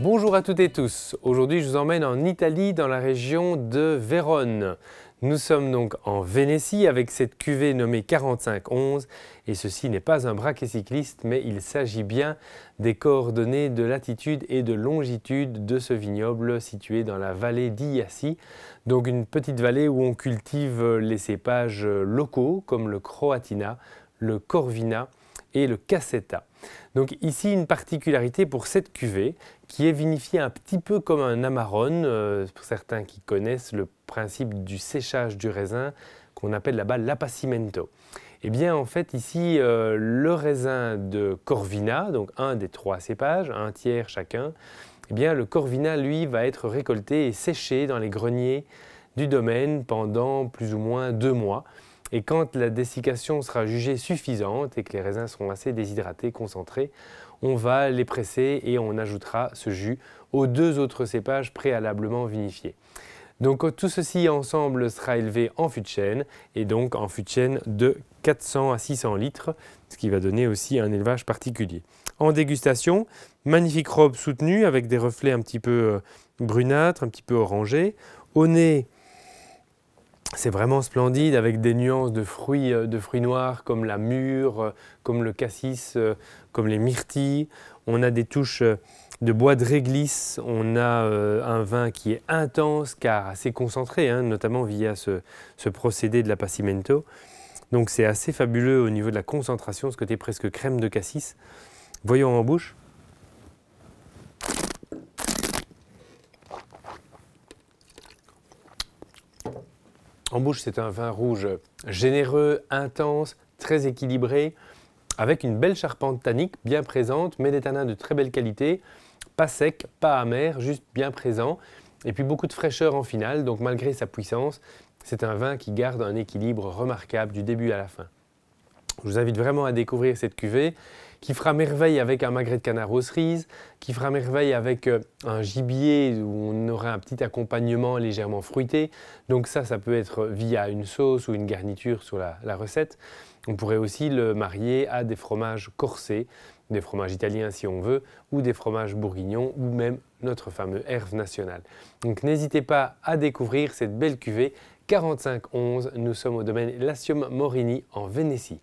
Bonjour à toutes et tous. Aujourd'hui, je vous emmène en Italie, dans la région de Vérone. Nous sommes donc en Vénétie avec cette cuvée nommée 4511 et ceci n'est pas un braquet cycliste mais il s'agit bien des coordonnées de latitude et de longitude de ce vignoble situé dans la vallée d'Iassi, donc une petite vallée où on cultive les cépages locaux comme le Croatina, le Corvina et le Cassetta. Donc ici une particularité pour cette cuvée qui est vinifiée un petit peu comme un amarone, pour certains qui connaissent le principe du séchage du raisin qu'on appelle là-bas l'appassimento. Et bien en fait ici le raisin de Corvina, donc un des trois cépages, un tiers chacun, et bien le Corvina lui va être récolté et séché dans les greniers du domaine pendant plus ou moins 2 mois. Et quand la dessiccation sera jugée suffisante et que les raisins seront assez déshydratés, concentrés, on va les presser et on ajoutera ce jus aux 2 autres cépages préalablement vinifiés. Donc tout ceci ensemble sera élevé en fût de chêne et donc en fût de chêne de 400 à 600 litres, ce qui va donner aussi un élevage particulier. En dégustation, magnifique robe soutenue avec des reflets un petit peu brunâtres, un petit peu orangés. Au nez, c'est vraiment splendide avec des nuances de fruits noirs comme la mûre, comme le cassis, comme les myrtilles. On a des touches de bois de réglisse. On a un vin qui est intense car assez concentré, notamment via ce procédé de l'appassimento. Donc c'est assez fabuleux au niveau de la concentration, ce côté presque crème de cassis. Voyons en bouche. En bouche, c'est un vin rouge généreux, intense, très équilibré, avec une belle charpente tannique bien présente, mais des tanins de très belle qualité, pas sec, pas amer, juste bien présent, et puis beaucoup de fraîcheur en finale, donc malgré sa puissance, c'est un vin qui garde un équilibre remarquable du début à la fin. Je vous invite vraiment à découvrir cette cuvée qui fera merveille avec un magret de canard aux cerises, qui fera merveille avec un gibier où on aura un petit accompagnement légèrement fruité. Donc ça peut être via une sauce ou une garniture sur la recette. On pourrait aussi le marier à des fromages corsés, des fromages italiens si on veut, ou des fromages bourguignons, ou même notre fameux Herve national. Donc n'hésitez pas à découvrir cette belle cuvée 4511. Nous sommes au domaine Lasium Morini en Vénétie.